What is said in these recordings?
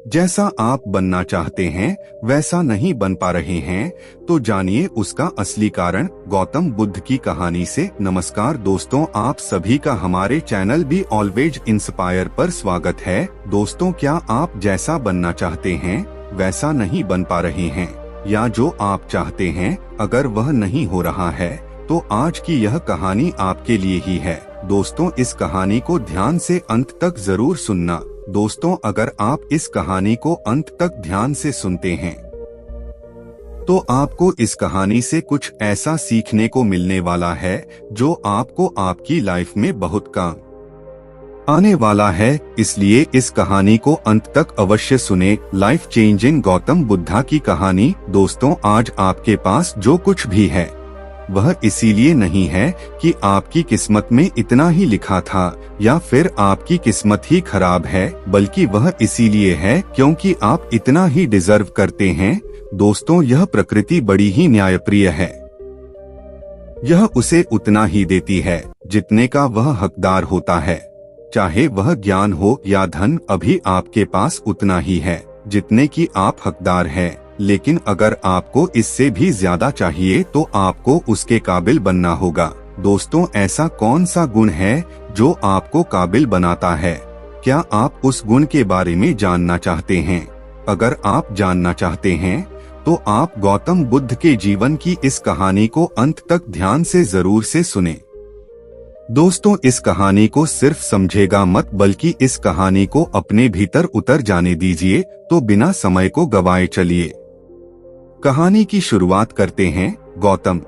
जैसा आप बनना चाहते हैं वैसा नहीं बन पा रहे हैं, तो जानिए उसका असली कारण। गौतम बुद्ध की कहानी से नमस्कार दोस्तों, आप सभी का हमारे चैनल बी ऑलवेज इंस्पायर पर स्वागत है। दोस्तों, क्या आप जैसा बनना चाहते हैं वैसा नहीं बन पा रहे हैं, या जो आप चाहते हैं अगर वह नहीं हो रहा है, तो आज की यह कहानी आपके लिए ही है। दोस्तों, इस कहानी को ध्यान से अंत तक जरूर सुनना। दोस्तों, अगर आप इस कहानी को अंत तक ध्यान से सुनते हैं तो आपको इस कहानी से कुछ ऐसा सीखने को मिलने वाला है जो आपको आपकी लाइफ में बहुत काम आने वाला है। इसलिए इस कहानी को अंत तक अवश्य सुने। लाइफ चेंजिंग गौतम बुद्धा की कहानी। दोस्तों, आज आपके पास जो कुछ भी है वह इसीलिए नहीं है कि आपकी किस्मत में इतना ही लिखा था या फिर आपकी किस्मत ही खराब है, बल्कि वह इसीलिए है क्योंकि आप इतना ही डिजर्व करते हैं। दोस्तों, यह प्रकृति बड़ी ही न्यायप्रिय है। यह उसे उतना ही देती है जितने का वह हकदार होता है। चाहे वह ज्ञान हो या धन, अभी आपके पास उतना ही है जितने की आप हकदार हैं। लेकिन अगर आपको इससे भी ज्यादा चाहिए तो आपको उसके काबिल बनना होगा। दोस्तों, ऐसा कौन सा गुण है जो आपको काबिल बनाता है? क्या आप उस गुण के बारे में जानना चाहते हैं? अगर आप जानना चाहते हैं तो आप गौतम बुद्ध के जीवन की इस कहानी को अंत तक ध्यान से जरूर से सुने। दोस्तों, इस कहानी को सिर्फ समझेगा मत, बल्कि इस कहानी को अपने भीतर उतर जाने दीजिए। तो बिना समय को गवाए चलिए कहानी की शुरुआत करते हैं। गौतम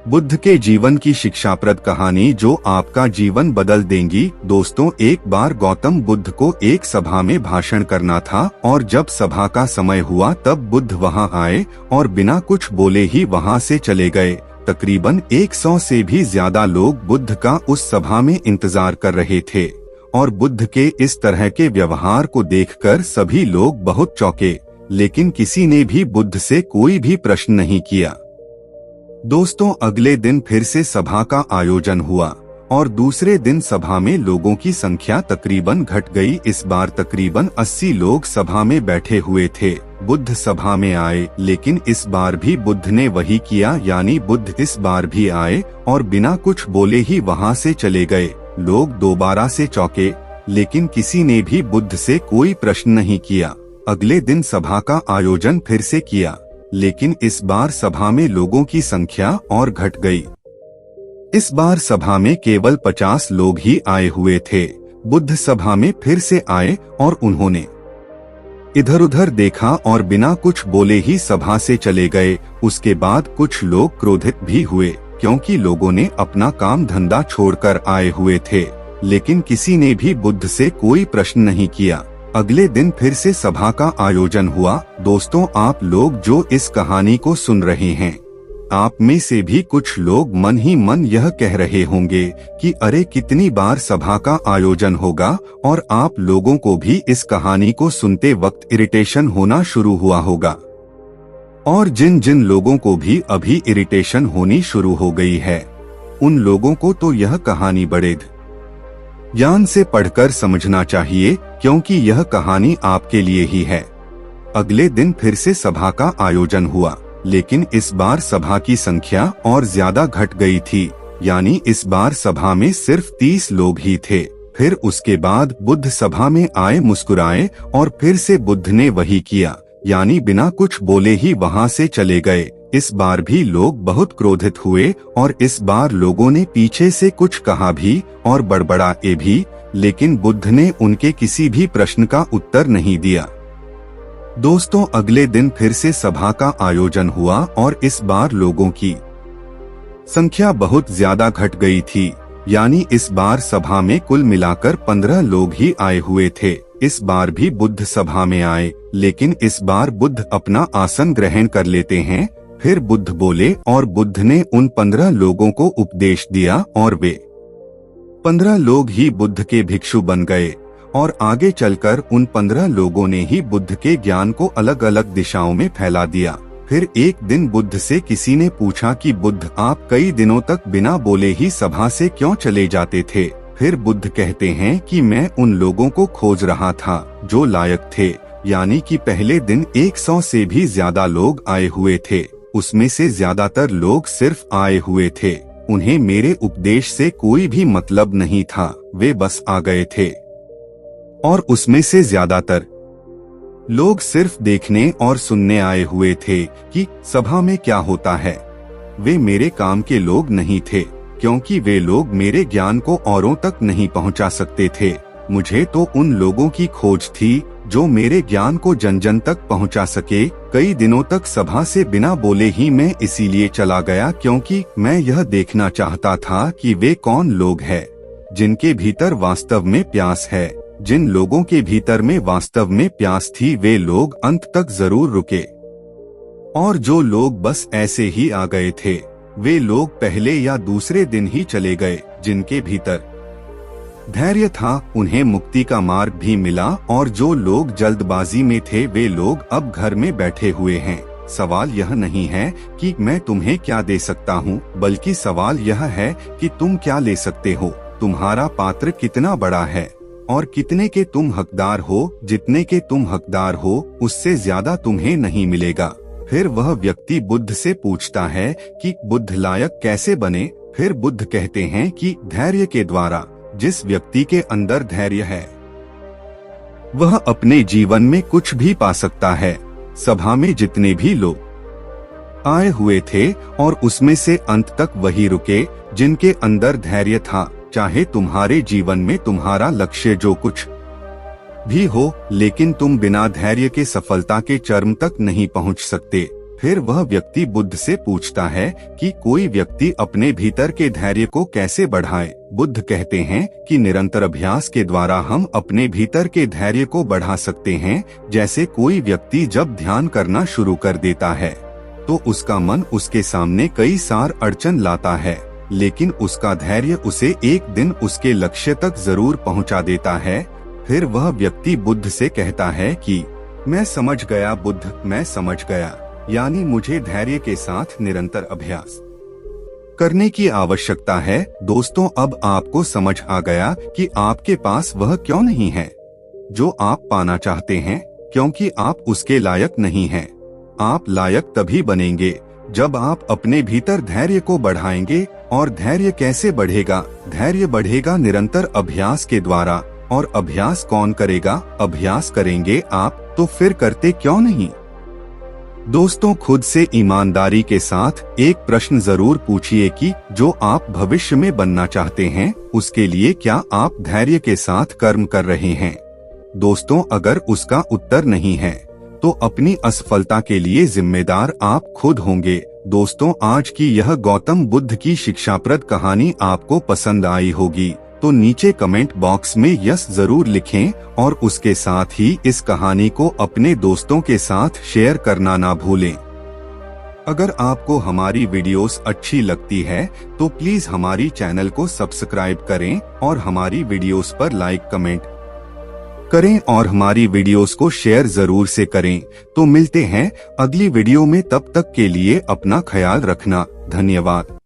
बुद्ध के जीवन की शिक्षाप्रद कहानी जो आपका जीवन बदल देंगी। दोस्तों, एक बार गौतम बुद्ध को एक सभा में भाषण करना था और जब सभा का समय हुआ तब बुद्ध वहां आए और बिना कुछ बोले ही वहां से चले गए। तकरीबन 100 से भी ज्यादा लोग बुद्ध का उस सभा में इंतजार कर रहे थे और बुद्ध के इस तरह के व्यवहार को देखकर सभी लोग बहुत चौंके, लेकिन किसी ने भी बुद्ध से कोई भी प्रश्न नहीं किया। दोस्तों, अगले दिन फिर से सभा का आयोजन हुआ और दूसरे दिन सभा में लोगों की संख्या तकरीबन घट गई। इस बार तकरीबन 80 लोग सभा में बैठे हुए थे। बुद्ध सभा में आए, लेकिन इस बार भी बुद्ध ने वही किया, यानी बुद्ध इस बार भी आए और बिना कुछ बोले ही वहां से चले गए। लोग दोबारा से चौंके, लेकिन किसी ने भी बुद्ध से कोई प्रश्न नहीं किया। अगले दिन सभा का आयोजन फिर से किया, लेकिन इस बार सभा में लोगों की संख्या और घट गई। इस बार सभा में केवल 50 लोग ही आए हुए थे। बुद्ध सभा में फिर से आए और उन्होंने इधर उधर देखा और बिना कुछ बोले ही सभा से चले गए। उसके बाद कुछ लोग क्रोधित भी हुए क्योंकि लोगों ने अपना काम धंधा छोड़कर आए हुए थे, लेकिन किसी ने भी बुद्ध से कोई प्रश्न नहीं किया। अगले दिन फिर से सभा का आयोजन हुआ। दोस्तों, आप लोग जो इस कहानी को सुन रहे हैं, आप में से भी कुछ लोग मन ही मन यह कह रहे होंगे कि अरे कितनी बार सभा का आयोजन होगा, और आप लोगों को भी इस कहानी को सुनते वक्त इरिटेशन होना शुरू हुआ होगा। और जिन जिन लोगों को भी अभी इरिटेशन होनी शुरू हो गई है, उन लोगों को तो यह कहानी बड़े ध्यान से पढ़कर समझना चाहिए, क्योंकि यह कहानी आपके लिए ही है। अगले दिन फिर से सभा का आयोजन हुआ, लेकिन इस बार सभा की संख्या और ज्यादा घट गई थी, यानी इस बार सभा में सिर्फ 30 लोग ही थे। फिर उसके बाद बुद्ध सभा में आए, मुस्कुराए और फिर से बुद्ध ने वही किया, यानी बिना कुछ बोले ही वहां से चले गए। इस बार भी लोग बहुत क्रोधित हुए और इस बार लोगों ने पीछे से कुछ कहा भी और बड़बड़ाए भी, लेकिन बुद्ध ने उनके किसी भी प्रश्न का उत्तर नहीं दिया। दोस्तों, अगले दिन फिर से सभा का आयोजन हुआ और इस बार लोगों की संख्या बहुत ज्यादा घट गई थी, यानी इस बार सभा में कुल मिलाकर 15 लोग ही आए हुए थे। इस बार भी बुद्ध सभा में आए, लेकिन इस बार बुद्ध अपना आसन ग्रहण कर लेते हैं। फिर बुद्ध बोले और बुद्ध ने उन 15 लोगों को उपदेश दिया और वे 15 लोग ही बुद्ध के भिक्षु बन गए और आगे चलकर उन 15 लोगों ने ही बुद्ध के ज्ञान को अलग अलग दिशाओं में फैला दिया। फिर एक दिन बुद्ध से किसी ने पूछा कि बुद्ध, आप कई दिनों तक बिना बोले ही सभा से क्यों चले जाते थे? फिर बुद्ध कहते हैं कि मैं उन लोगों को खोज रहा था जो लायक थे यानी कि पहले दिन 100 से भी ज्यादा लोग आए हुए थे। उसमें से ज्यादातर लोग सिर्फ आए हुए थे, उन्हें मेरे उपदेश से कोई भी मतलब नहीं था, वे बस आ गए थे। और उसमें से ज्यादातर लोग सिर्फ देखने और सुनने आए हुए थे कि सभा में क्या होता है। वे मेरे काम के लोग नहीं थे, क्योंकि वे लोग मेरे ज्ञान को औरों तक नहीं पहुंचा सकते थे। मुझे तो उन लोगों की खोज थी जो मेरे ज्ञान को जन जन तक पहुंचा सके। कई दिनों तक सभा से बिना बोले ही मैं इसीलिए चला गया, क्योंकि मैं यह देखना चाहता था कि वे कौन लोग हैं जिनके भीतर वास्तव में प्यास है। जिन लोगों के भीतर में वास्तव में प्यास थी, वे लोग अंत तक जरूर रुके। और जो लोग बस ऐसे ही आ गए थे, वे लोग पहले या दूसरे दिन ही चले गए। जिनके भीतर धैर्य था, उन्हें मुक्ति का मार्ग भी मिला। और जो लोग जल्दबाजी में थे, वे लोग अब घर में बैठे हुए हैं। सवाल यह नहीं है कि मैं तुम्हें क्या दे सकता हूँ, बल्कि सवाल यह है कि तुम क्या ले सकते हो। तुम्हारा पात्र कितना बड़ा है और कितने के तुम हकदार हो। जितने के तुम हकदार हो, उससे ज्यादा तुम्हें नहीं मिलेगा। फिर वह व्यक्ति बुद्ध से पूछता है कि बुद्ध लायक कैसे बने। फिर बुद्ध कहते हैं कि धैर्य के द्वारा। जिस व्यक्ति के अंदर धैर्य है, वह अपने जीवन में कुछ भी पा सकता है। सभा में जितने भी लोग आए हुए थे, और उसमें से अंत तक वही रुके जिनके अंदर धैर्य था। चाहे तुम्हारे जीवन में तुम्हारा लक्ष्य जो कुछ भी हो, लेकिन तुम बिना धैर्य के सफलता के चरम तक नहीं पहुंच सकते। फिर वह व्यक्ति बुद्ध से पूछता है कि कोई व्यक्ति अपने भीतर के धैर्य को कैसे बढ़ाए। बुद्ध कहते हैं कि निरंतर अभ्यास के द्वारा हम अपने भीतर के धैर्य को बढ़ा सकते हैं। जैसे कोई व्यक्ति जब ध्यान करना शुरू कर देता है, तो उसका मन उसके सामने कई सार अड़चन लाता है, लेकिन उसका धैर्य उसे एक दिन उसके लक्ष्य तक जरूर पहुंचा देता है। फिर वह व्यक्ति बुद्ध से कहता है कि मैं समझ गया बुद्ध, मैं समझ गया। यानी मुझे धैर्य के साथ निरंतर अभ्यास करने की आवश्यकता है। दोस्तों, अब आपको समझ आ गया कि आपके पास वह क्यों नहीं है जो आप पाना चाहते हैं, क्योंकि आप उसके लायक नहीं हैं। आप लायक तभी बनेंगे जब आप अपने भीतर धैर्य को बढ़ाएंगे। और धैर्य कैसे बढ़ेगा? धैर्य बढ़ेगा निरंतर अभ्यास के द्वारा। और अभ्यास कौन करेगा? अभ्यास करेंगे आप, तो फिर करते क्यों नहीं? दोस्तों, खुद से ईमानदारी के साथ एक प्रश्न जरूर पूछिए कि जो आप भविष्य में बनना चाहते हैं, उसके लिए क्या आप धैर्य के साथ कर्म कर रहे हैं? दोस्तों, अगर उसका उत्तर नहीं है, तो अपनी असफलता के लिए जिम्मेदार आप खुद होंगे। दोस्तों, आज की यह गौतम बुद्ध की शिक्षाप्रद कहानी आपको पसंद आई होगी, तो नीचे कमेंट बॉक्स में यस जरूर लिखें। और उसके साथ ही इस कहानी को अपने दोस्तों के साथ शेयर करना ना भूलें। अगर आपको हमारी वीडियोस अच्छी लगती है, तो प्लीज हमारी चैनल को सब्सक्राइब करें और हमारी वीडियोस पर लाइक कमेंट करें और हमारी वीडियोस को शेयर जरूर से करें। तो मिलते हैं अगली वीडियो में, तब तक के लिए अपना ख्याल रखना। धन्यवाद।